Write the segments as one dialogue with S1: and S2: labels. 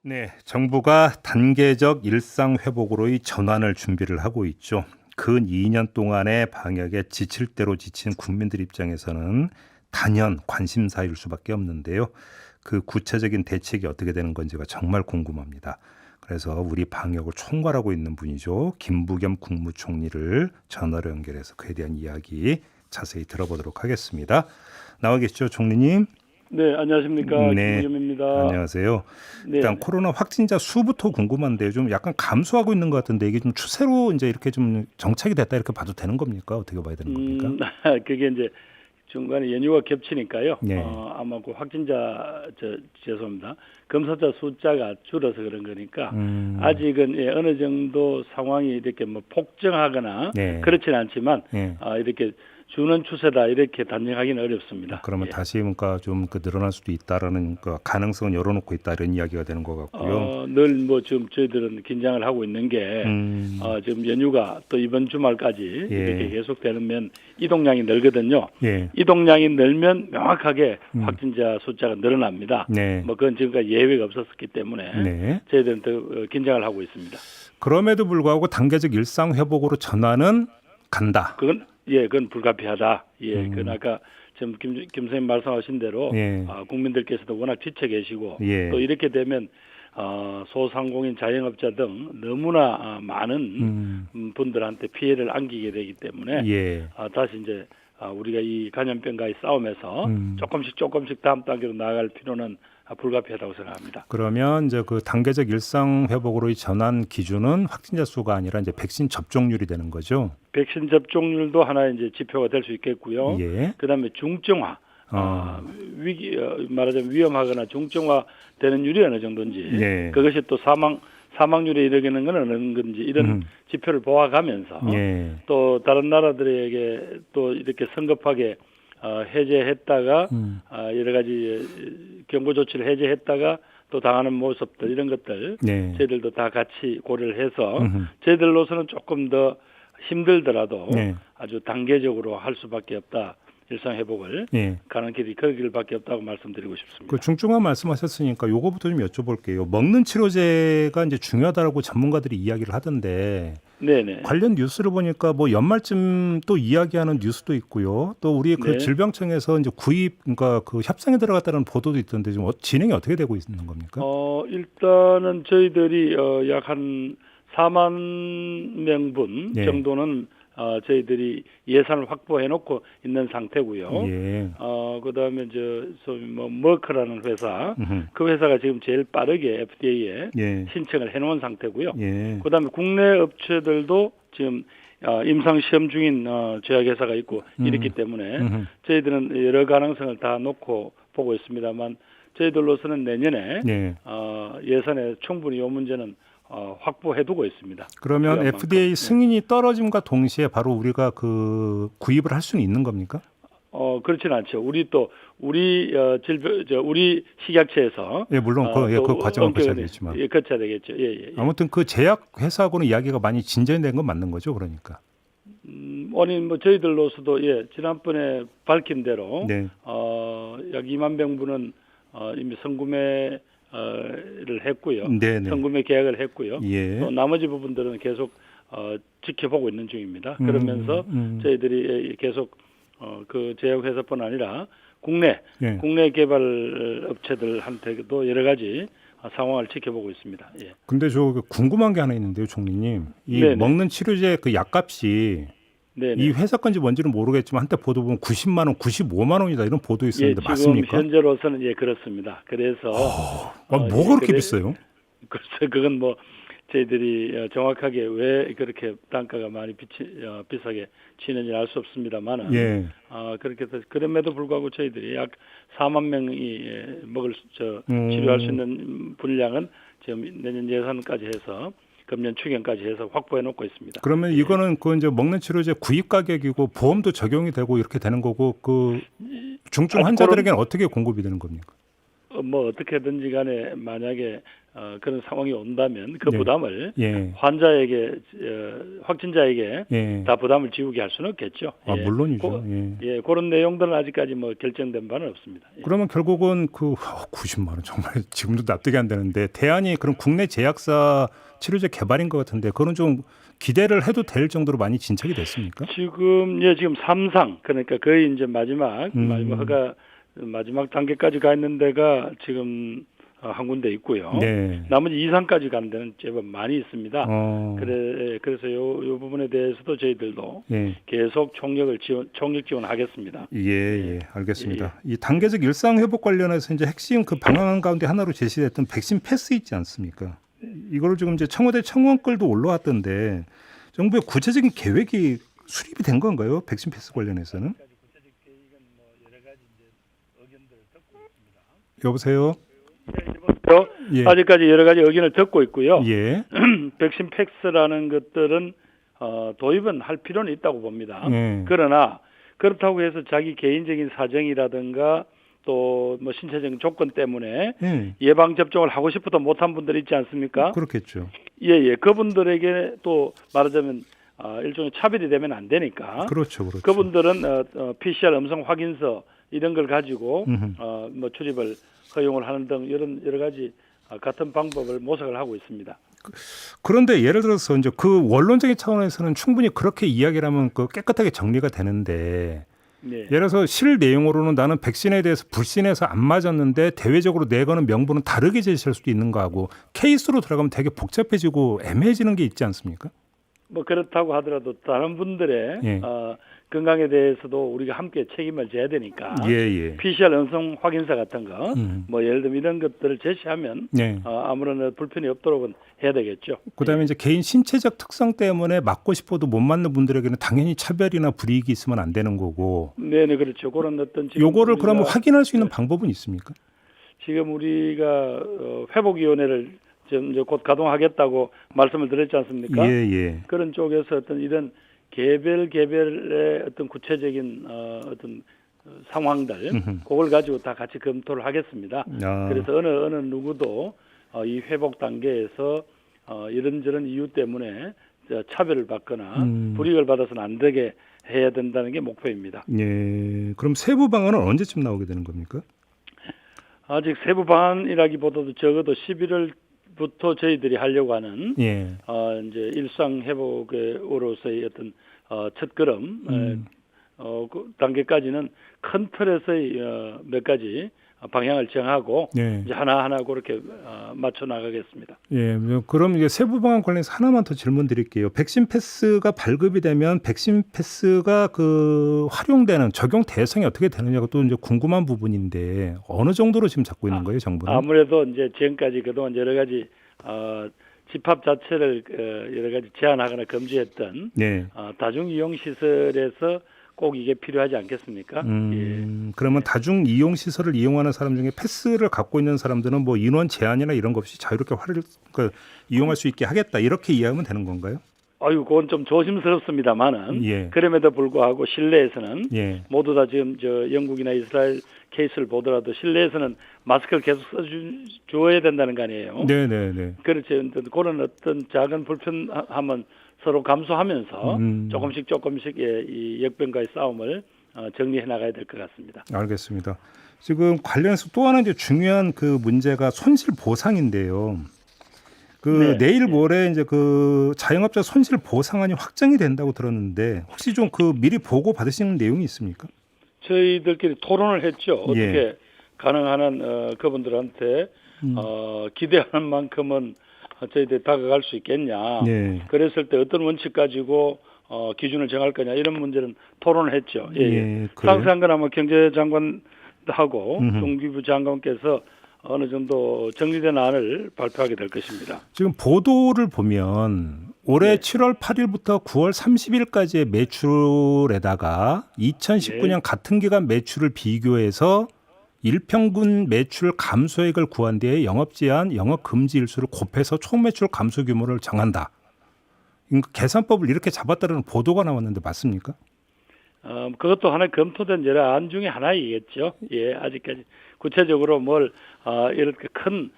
S1: 네, 정부가 단계적 일상 회복으로의 전환을 준비를 하고 있죠. 근 2년 동안의 방역에 지칠 대로 지친 국민들 입장에서는 단연 관심사일 수밖에 없는데요. 그 구체적인 대책이 어떻게 되는 건지가 정말 궁금합니다. 그래서 우리 방역을 총괄하고 있는 분이죠. 김부겸 국무총리를 전화로 연결해서 그에 대한 이야기 자세히 들어보도록 하겠습니다. 나와 계시죠, 총리님?
S2: 네, 안녕하십니까.
S1: 네,
S2: 김부겸입니다.
S1: 안녕하세요.
S2: 네,
S1: 일단
S2: 네.
S1: 코로나 확진자 수부터 궁금한데 좀 약간 감소하고 있는 것 같은데 이게 좀 추세로 이제 이렇게 좀 정착이 됐다 이렇게 봐도 되는 겁니까? 어떻게 봐야 되는 겁니까?
S2: 그게 이제 중간에 연휴가 겹치니까요.
S1: 네.
S2: 아마 그 확진자, 죄송합니다. 검사자 숫자가 줄어서 그런 거니까 아직은 어느 정도 상황이 이렇게 뭐 폭증하거나
S1: 네.
S2: 그렇지는 않지만
S1: 예.
S2: 이렇게 주는 추세다 이렇게 단정하기는 어렵습니다.
S1: 그러면
S2: 예.
S1: 다시 뭔가 좀 그 늘어날 수도 있다라는 그 가능성은 열어놓고 있다 이런 이야기가 되는 것 같고요.
S2: 늘 뭐 지금 저희들은 긴장을 하고 있는 게 지금 연휴가 또 이번 주말까지
S1: 예.
S2: 이렇게 계속되면 이동량이 늘거든요.
S1: 예.
S2: 이동량이 늘면 명확하게 확진자 숫자가 늘어납니다.
S1: 네.
S2: 뭐 그건 지금까지 예외가 없었기 때문에
S1: 네.
S2: 저희들은 더 긴장을 하고 있습니다.
S1: 그럼에도 불구하고 단계적 일상 회복으로 전환은 간다.
S2: 그건 불가피하다. 그건 아까 지금 김 선생님 말씀하신 대로
S1: 예.
S2: 국민들께서도 워낙 지쳐 계시고
S1: 예.
S2: 또 이렇게 되면 소상공인 자영업자 등 너무나 많은 분들한테 피해를 안기게 되기 때문에
S1: 예.
S2: 다시 이제 우리가 이 감염병과의 싸움에서 조금씩 다음 단계로 나아갈 필요는 불가피하다고 생각합니다.
S1: 그러면 이제 그 단계적 일상 회복으로의 전환 기준은 확진자 수가 아니라 이제 백신 접종률이 되는 거죠.
S2: 백신 접종률도 하나의 이제 지표가 될 수 있겠고요.
S1: 예.
S2: 그다음에 중증화, 말하자면 위험하거나 중증화 되는 율이 어느 정도인지,
S1: 예.
S2: 그것이 또 사망률에 이르는 건 어느 건지 이런 지표를 보아가면서
S1: 예.
S2: 또 다른 나라들에게 또 이렇게 성급하게 해제했다가 여러 가지 경고 조치를 해제했다가 또 당하는 모습들 이런 것들
S1: 네.
S2: 저희들도 다 같이 고려를 해서 저희들로서는 조금 더 힘들더라도
S1: 네.
S2: 아주 단계적으로 할 수밖에 없다. 일상 회복을
S1: 예.
S2: 가는 길이 그 길밖에 없다고 말씀드리고 싶습니다.
S1: 그 중증화 말씀하셨으니까 요거부터 좀 여쭤볼게요. 먹는 치료제가 이제 중요하다라고 전문가들이 이야기를 하던데
S2: 네네.
S1: 관련 뉴스를 보니까 뭐 연말쯤 또 이야기하는 뉴스도 있고요. 또 우리 그
S2: 네.
S1: 질병청에서 이제 구입 그러니까 그 협상에 들어갔다는 보도도 있던데 좀 진행이 어떻게 되고 있는 겁니까?
S2: 일단은 저희들이 약 한 4만 명분
S1: 네.
S2: 정도는 저희들이 예산을 확보해 놓고 있는 상태고요.
S1: 예.
S2: 그다음에 소위 뭐 머크라는 회사, 그 회사가 지금 제일 빠르게 FDA에
S1: 예.
S2: 신청을 해 놓은 상태고요.
S1: 예.
S2: 그다음에 국내 업체들도 지금 임상 시험 중인 제약회사가 있고 이렇기 때문에 저희들은 여러 가능성을 다 놓고 보고 있습니다만 저희들로서는 내년에
S1: 예.
S2: 예산에 충분히 이 문제는 확보해두고 있습니다.
S1: 그러면
S2: 필요한
S1: FDA
S2: 만큼.
S1: 승인이 떨어짐과 동시에 바로 우리가 그 구입을 할 수는 있는 겁니까?
S2: 그렇지는 않죠. 우리 식약처에서
S1: 예, 물론 그 과정을 거쳐야 되겠지만
S2: 거쳐야 되겠죠. 예.
S1: 아무튼 그 제약 회사하고는 이야기가 많이 진전된 건 맞는 거죠, 그러니까.
S2: 뭐 저희들로서도 지난번에 밝힌 대로
S1: 네.
S2: 약 2만 병분은 이미 선구매를 했고요.
S1: 네네.
S2: 선구매 계약을 했고요.
S1: 예.
S2: 또 나머지 부분들은 계속 지켜보고 있는 중입니다. 그러면서 저희들이 계속 그 제약회사뿐 아니라 국내 개발 업체들한테도 여러 가지 상황을 지켜보고 있습니다. 예.
S1: 근데 저 궁금한 게 하나 있는데요, 총리님. 이
S2: 네네.
S1: 먹는 치료제 그 약값이
S2: 네네.
S1: 이 회사 건지 뭔지는 모르겠지만 한때 보도 보면 90만 원, 95만 원이다 이런 보도 있었는데
S2: 지금
S1: 맞습니까?
S2: 현재로서는 그렇습니다. 그래서
S1: 뭐가 그렇게 비싸요?
S2: 글쎄 그건 뭐 저희들이 정확하게 왜 그렇게 단가가 많이 비싸게 치는지 알 수 없습니다만은
S1: 예.
S2: 그렇게 해서 그럼에도 불구하고 저희들이 약 4만 명이 치료할 수 있는 분량은 지금 내년 예산까지 해서 금년 추경까지 해서 확보해 놓고 있습니다.
S1: 그러면 이거는 그 이제 먹는 치료제 구입 가격이고 보험도 적용이 되고 이렇게 되는 거고 그 중증 환자들에게는 어떻게 공급이 되는 겁니까?
S2: 뭐 어떻게든지 간에 만약에 그런 상황이 온다면 그
S1: 네.
S2: 부담을
S1: 예.
S2: 환자에게 확진자에게
S1: 예.
S2: 다 부담을 지우게 할 수는 없겠죠.
S1: 아,
S2: 예.
S1: 물론이죠.
S2: 예, 그런 내용들은 아직까지 뭐 결정된 바는 없습니다. 예.
S1: 그러면 결국은 90만 원 정말 지금도 납득이 안 되는데 대안이 그럼 국내 제약사 치료제 개발인 것 같은데 그건 좀 기대를 해도 될 정도로 많이 진척이 됐습니까?
S2: 지금 3상 그러니까 거의 이제 마지막 허가 마지막 단계까지 가 있는 데가 지금 한 군데 있고요.
S1: 네.
S2: 나머지 2상까지 가는 데는 제법 많이 있습니다. 그래서 요 부분에 대해서도 저희들도
S1: 예.
S2: 계속 총력 지원하겠습니다.
S1: 예, 알겠습니다. 이 단계적 일상 회복 관련해서 이제 핵심 그 방안 가운데 하나로 제시됐던 백신 패스 있지 않습니까? 이거를 지금 이제 청와대 청원글도 올라왔던데 정부의 구체적인 계획이 수립이 된 건가요? 백신 패스 관련해서는? 여보세요?
S2: 예. 아직까지 여러 가지 의견을 듣고 있고요.
S1: 예.
S2: 백신 패스라는 것들은 도입은 할 필요는 있다고 봅니다.
S1: 예.
S2: 그러나 그렇다고 해서 자기 개인적인 사정이라든가 또 뭐 신체적인 조건 때문에 예방 접종을 하고 싶어도 못한 분들 있지 않습니까?
S1: 그렇겠죠.
S2: 예. 그분들에게 또 말하자면 일종의 차별이 되면 안 되니까.
S1: 그렇죠.
S2: 그분들은 PCR 음성 확인서 이런 걸 가지고 뭐 출입을 허용을 하는 등 이런 여러 가지 같은 방법을 모색을 하고 있습니다.
S1: 그런데 예를 들어서 이제 그 원론적인 차원에서는 충분히 그렇게 이야기를 하면 그 깨끗하게 정리가 되는데
S2: 네.
S1: 예를 들어서 실 내용으로는 나는 백신에 대해서 불신해서 안 맞았는데 대외적으로 내거는 명분은 다르게 제시할 수도 있는 거하고 케이스로 들어가면 되게 복잡해지고 애매해지는 게 있지 않습니까?
S2: 뭐 그렇다고 하더라도 다른 분들의 건강에 대해서도 우리가 함께 책임을 져야 되니까 PCR 음성 확인서 같은 거 뭐 예를 들면 이런 것들을 제시하면 아무런 불편이 없도록은 해야 되겠죠.
S1: 그다음에 이제 개인 신체적 특성 때문에 맞고 싶어도 못 맞는 분들에게는 당연히 차별이나 불이익이 있으면 안 되는 거고.
S2: 네네 그렇죠. 그런 어떤
S1: 요거를 그러면 확인할 수 있는 방법은 있습니까?
S2: 지금 우리가 회복위원회를 이제 곧 가동하겠다고 말씀을 드렸지 않습니까? 그런 쪽에서 어떤 이런 개별의 어떤 구체적인 어떤 상황들 그걸 가지고 다 같이 검토를 하겠습니다. 그래서 어느 누구도 이 회복 단계에서 이런저런 이유 때문에 차별을 받거나 불이익을 받아서는 안 되게 해야 된다는 게 목표입니다.
S1: 예. 그럼 세부 방안은 언제쯤 나오게 되는 겁니까?
S2: 아직 세부 방안이라기보다도 적어도 11월부터 저희들이 하려고 하는 이제 일상 회복으로서의 어떤 첫 걸음 그 단계까지는 큰 틀에서의 몇 가지 방향을 정하고 이제 하나하나 그렇게 맞춰 나가겠습니다.
S1: 예, 그럼 이제 세부 방안 관련해서 하나만 더 질문 드릴게요. 백신 패스가 발급이 되면 백신 패스가 그 활용되는 적용 대상이 어떻게 되느냐가 또 이제 궁금한 부분인데 어느 정도로 지금 잡고 있는 거예요, 정부는?
S2: 아무래도 이제 지금까지 그동안 여러 가지 집합 자체를 여러 가지 제한하거나 금지했던 다중 이용 시설에서 꼭 이게 필요하지 않겠습니까?
S1: 그러면 다중 이용 시설을 이용하는 사람 중에 패스를 갖고 있는 사람들은 뭐 인원 제한이나 이런 것 없이 자유롭게 이용할 수 있게 하겠다 이렇게 이해하면 되는 건가요?
S2: 그건 좀 조심스럽습니다만은 그럼에도 불구하고 실내에서는 모두 다 지금 영국이나 이스라엘 케이스를 보더라도 실내에서는 마스크를 계속 써줘야 된다는 거 아니에요?
S1: 네네네.
S2: 그렇죠. 그런 어떤 작은 불편함은 서로 감수하면서 조금씩 이 역병과의 싸움을 정리해 나가야 될 것 같습니다.
S1: 알겠습니다. 지금 관련해서 또 하나 이제 중요한 그 문제가 손실 보상인데요. 내일 모레 이제 그 자영업자 손실 보상안이 확정이 된다고 들었는데 혹시 좀 그 미리 보고 받으시는 내용이 있습니까?
S2: 저희들끼리 토론을 했죠. 어떻게 가능한 한 그분들한테 기대하는 만큼은 저희들이 다가갈 수 있겠냐. 그랬을 때 어떤 원칙 가지고 기준을 정할 거냐 이런 문제는 토론을 했죠. 상세한 건 아마 경제장관하고 통기부 장관께서 어느 정도 정리된 안을 발표하게 될 것입니다.
S1: 지금 보도를 보면 올해 7월 8일부터 9월 30일까지의 매출에다가 2019년 같은 기간 매출을 비교해서 일평균 매출 감소액을 구한 뒤에 영업 제한, 영업 금지 일수를 곱해서 총 매출 감소 규모를 정한다. 계산법을 이렇게 잡았다는 보도가 나왔는데 맞습니까?
S2: 그것도 하나 검토된 여러 안 중에 하나이겠죠. 예, 아직까지 구체적으로 뭘 이렇게 큰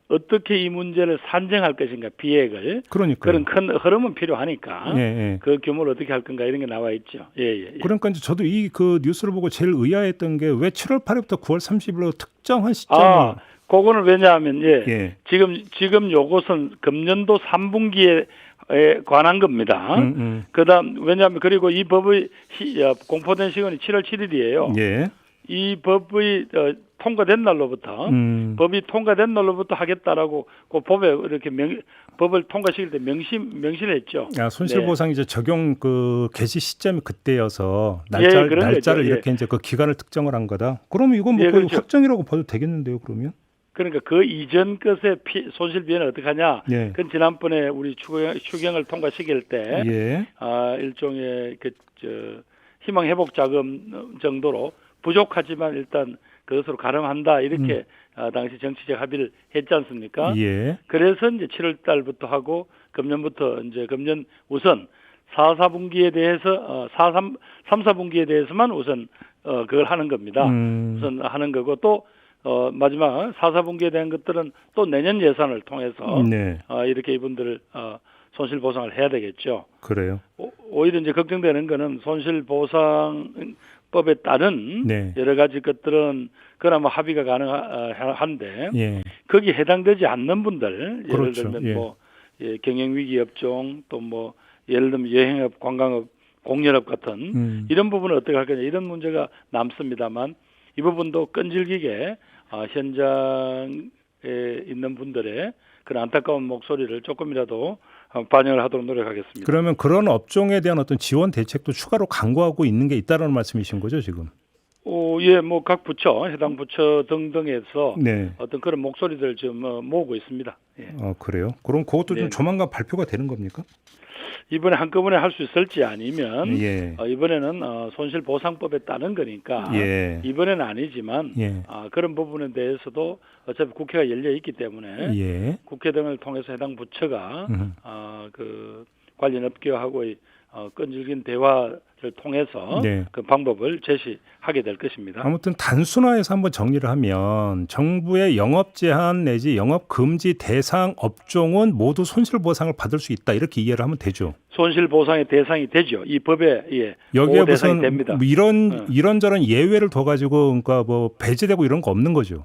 S2: 어떻게 이 문제를 산정할 것인가 비핵을 그런 큰 흐름은 필요하니까 그 규모를 어떻게 할 건가 이런 게 나와 있죠. 예.
S1: 그러니까 이제 저도 이 그 뉴스를 보고 제일 의아했던 게 왜 7월 8일부터 9월 30일로 특정한 시점을
S2: 그거는 왜냐하면 지금 요것은 금년도 3분기에 관한 겁니다. 그다음 왜냐하면 그리고 이 법의 공포된 시간이 7월 7일이에요.
S1: 예.
S2: 이 법의 통과된 날로부터 법이 통과된 날로부터 하겠다라고 그 법에 이렇게 법을 통과시킬 때 명시를 했죠.
S1: 손실보상 이제 적용 그 개시 시점이 그때여서 날짜를 이렇게 이제 그 기간을 특정을 한 거다. 그러면 이건 뭐 거의 확정이라고 봐도 되겠는데요, 그러면?
S2: 그러니까 그 이전 것의 손실 비해는 어떻게 하냐? 그건 지난번에 우리 추경을 통과시킬 때 일종의 희망 회복 자금 정도로 부족하지만 일단 그것으로 가름한다 이렇게 당시 정치적 합의를 했지 않습니까? 그래서 이제 7월 달부터 하고 금년부터 이제 금년 우선 4분기에 대해서 3, 4분기에 대해서만 우선 그걸 하는 겁니다. 우선 하는 거고 또 마지막 4, 4분기에 대한 것들은 또 내년 예산을 통해서 이렇게 이분들을 손실 보상을 해야 되겠죠.
S1: 그래요.
S2: 오히려 이제 걱정되는 거는 손실 보상법에 따른 여러 가지 것들은 그나마 합의가 가능한데 거기에 해당되지 않는 분들 예를 들면 뭐 경영위기 업종 또 뭐 예를 들면 여행업, 관광업, 공연업 같은 이런 부분을 어떻게 할 거냐 이런 문제가 남습니다만 이 부분도 끈질기게 현장에 있는 분들의 그런 안타까운 목소리를 조금이라도 반영을 하도록 노력하겠습니다.
S1: 그러면 그런 업종에 대한 어떤 지원 대책도 추가로 강구하고 있는 게 있다는 말씀이신 거죠, 지금?
S2: 뭐 각 부처, 해당 부처 등등에서 어떤 그런 목소리들 좀 모으고 있습니다.
S1: 그래요? 그럼 그것도 좀 조만간 발표가 되는 겁니까?
S2: 이번에 한꺼번에 할 수 있을지 아니면 이번에는 손실보상법에 따른 거니까 이번에는 아니지만 그런 부분에 대해서도 어차피 국회가 열려 있기 때문에 국회 등을 통해서 해당 부처가 그 관련 업계하고의 끈질긴 대화를 통해서 그 방법을 제시하게 될 것입니다.
S1: 아무튼 단순화해서 한번 정리를 하면 정부의 영업 제한 내지 영업 금지 대상 업종은 모두 손실 보상을 받을 수 있다 이렇게 이해를 하면 되죠.
S2: 손실 보상의 대상이 되죠. 이 법에
S1: 여기에 무슨 됩니다. 이런저런 예외를 둬 가지고 그러니까 뭐 배제되고 이런 거 없는 거죠.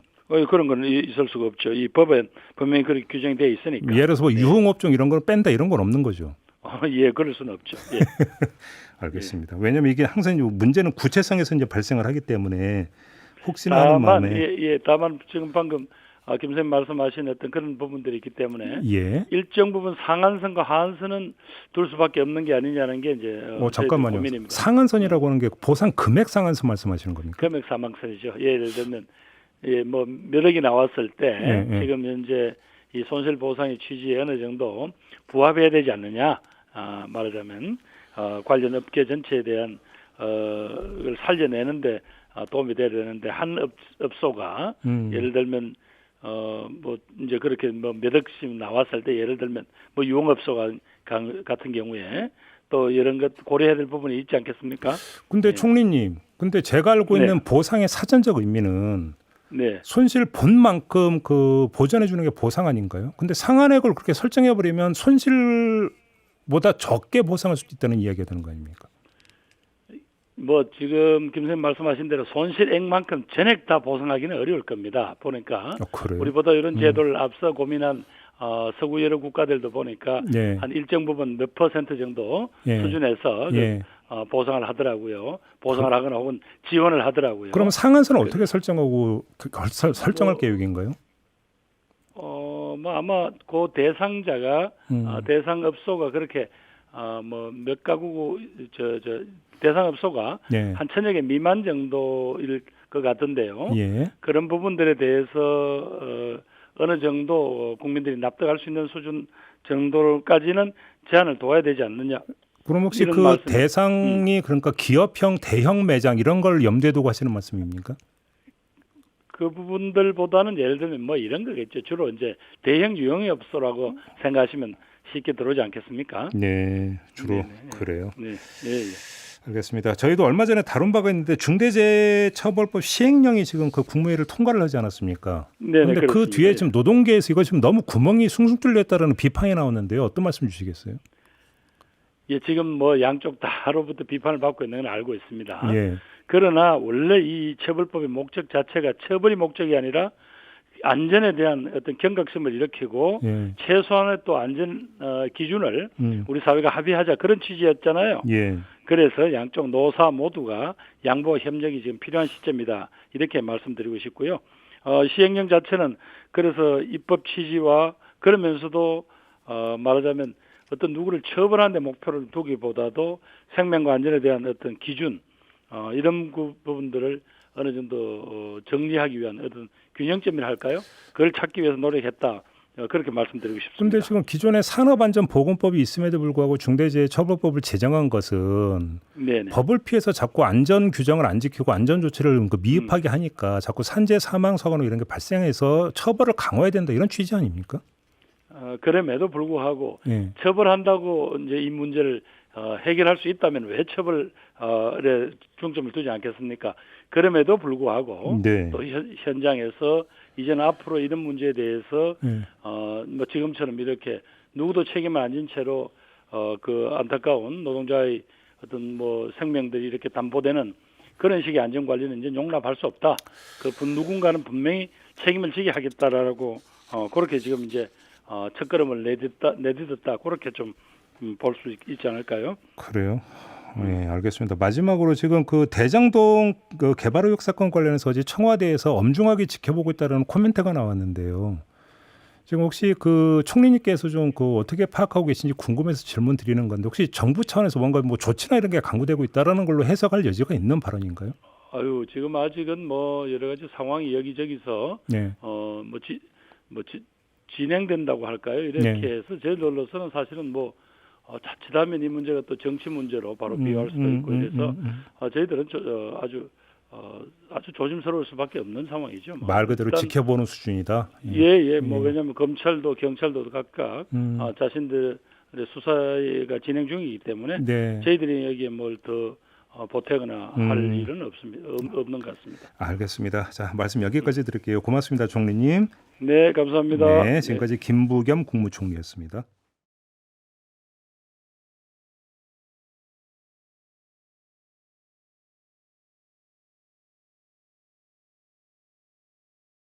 S2: 그런 건 있을 수가 없죠. 이 법에 분명히 그렇게 규정되어 있으니까.
S1: 예를 들어서 뭐 유흥업종 이런 걸 뺀다 이런 건 없는 거죠.
S2: 그럴 수는 없죠.
S1: 알겠습니다. 왜냐하면 이게 항상 문제는 구체성에서 이제 발생을 하기 때문에 혹시나 하는 마음에.
S2: 다만 지금 방금 김 선생님 말씀하신 어떤 그런 부분들이 있기 때문에 일정 부분 상한선과 하한선은 둘 수밖에 없는 게 아니냐는 게 이제
S1: 잠깐만요.
S2: 고민입니다.
S1: 상한선이라고 하는 게 보상 금액 상한선 말씀하시는 겁니까?
S2: 금액 상한선이죠. 예를 들면 뭐 몇 억이 나왔을 때 지금 현재 이 손실 보상의 취지에 어느 정도 부합해야 되지 않느냐 말하자면 관련 업계 전체에 대한 걸 살려내는데 도움이 돼야 되는데 한 업소가 예를 들면 뭐 이제 그렇게 뭐 몇 억씩 나왔을 때 예를 들면 뭐 유흥업소가 같은 경우에 또 이런 것 고려해야 될 부분이 있지 않겠습니까?
S1: 근데 총리님, 근데 제가 알고 있는 보상의 사전적 의미는 손실 본 만큼 그 보전해 주는 게 보상 아닌가요? 근데 상한액을 그렇게 설정해 버리면 손실보다 적게 보상할 수도 있다는 이야기가 되는 거 아닙니까?
S2: 뭐 지금 김 선생님 말씀하신 대로 손실액만큼 전액 다 보상하기는 어려울 겁니다. 보니까 우리보다 이런 제도를 앞서 고민한 서구 여러 국가들도 보니까 한 일정 부분 몇 % 정도 수준에서 보상을 하더라고요. 보상을 하거나 혹은 지원을 하더라고요.
S1: 그럼 상한선을 어떻게 설정하고 설정할 계획인가요?
S2: 뭐 아마 그 대상자가 대상 업소가 그렇게 뭐 몇 가구 대상 업소가 한 1,000여 개 미만 정도일 것 같은데요. 그런 부분들에 대해서 어느 정도 국민들이 납득할 수 있는 수준 정도까지는 제한을 둬야 되지 않느냐.
S1: 그럼 혹시 그 대상이 그러니까 기업형, 대형 매장 이런 걸 염두에 두고 하시는 말씀입니까?
S2: 그 부분들보다는 예를 들면 뭐 이런 거겠죠. 주로 이제 대형 유흥업소라고 생각하시면 쉽게 들어오지 않겠습니까?
S1: 네, 주로 그래요. 알겠습니다. 저희도 얼마 전에 다룬 바가 있는데 중대재해처벌법 시행령이 지금 그 국무회의를 통과를 하지 않았습니까?
S2: 네,
S1: 그런데 그 뒤에 지금 노동계에서 이거 지금 너무 구멍이 숭숭 뚫렸다라는 비판이 나오는데요. 어떤 말씀 주시겠어요?
S2: 예, 지금 뭐 양쪽 다로부터 비판을 받고 있는 건 알고 있습니다.
S1: 예.
S2: 그러나 원래 이 처벌법의 목적 자체가 처벌이 목적이 아니라 안전에 대한 어떤 경각심을 일으키고
S1: 예.
S2: 최소한의 또 안전 기준을 우리 사회가 합의하자 그런 취지였잖아요.
S1: 예.
S2: 그래서 양쪽 노사 모두가 양보와 협력이 지금 필요한 시점이다. 이렇게 말씀드리고 싶고요. 시행령 자체는 그래서 입법 취지와 그러면서도 말하자면 어떤 누구를 처벌하는 데 목표를 두기보다도 생명과 안전에 대한 어떤 기준 이런 부분들을 어느 정도 정리하기 위한 어떤 균형점이라 할까요? 그걸 찾기 위해서 노력했다. 그렇게 말씀드리고 싶습니다.
S1: 그런데 지금 기존에 산업안전보건법이 있음에도 불구하고 중대재해처벌법을 제정한 것은 네네. 법을 피해서 자꾸 안전 규정을 안 지키고 안전 조치를 미흡하게 하니까 자꾸 산재 사망 사고나 이런 게 발생해서 처벌을 강화해야 된다 이런 취지 아닙니까?
S2: 그럼에도 불구하고
S1: 예.
S2: 처벌한다고 이제 이 문제를 해결할 수 있다면 왜 처벌에 중점을 두지 않겠습니까? 그럼에도 불구하고
S1: 네.
S2: 또 현장에서 이제는 앞으로 이런 문제에 대해서 뭐 지금처럼 이렇게 누구도 책임을 안 진 채로 그 안타까운 노동자의 어떤 뭐 생명들이 이렇게 담보되는 그런 식의 안전 관리는 이제 용납할 수 없다. 누군가는 분명히 책임을 지게 하겠다라고 그렇게 지금 이제 첫걸음을 내딛었다. 그렇게 좀 볼 수 있지 않을까요?
S1: 그래요. 네, 알겠습니다. 마지막으로 지금 그 대장동 그 개발의혹 사건 관련해서 어제 청와대에서 엄중하게 지켜보고 있다는 코멘트가 나왔는데요. 지금 혹시 그 총리님께서 좀 그 어떻게 파악하고 계신지 궁금해서 질문 드리는 건데 혹시 정부 차원에서 뭔가 뭐 조치나 이런 게 강구되고 있다라는 걸로 해석할 여지가 있는 발언인가요?
S2: 지금 아직은 뭐 여러 가지 상황이 여기저기서
S1: 네.
S2: 진행된다고 할까요? 이렇게 해서 저희들로서는 사실은 뭐 자칫하면 이 문제가 또 정치 문제로 바로 비화할 수도 있고 이래서 저희들은 아주 조심스러울 수밖에 없는 상황이죠.
S1: 말 그대로 지켜보는 수준이다.
S2: 뭐 왜냐하면 검찰도 경찰도 각각 자신들의 수사가 진행 중이기 때문에 저희들이 여기에 뭘 더 보태거나 할 일은 없는 것 같습니다.
S1: 알겠습니다. 자, 말씀 여기까지 드릴게요. 고맙습니다, 총리님.
S2: 네, 감사합니다.
S1: 네, 지금까지 김부겸 국무총리였습니다.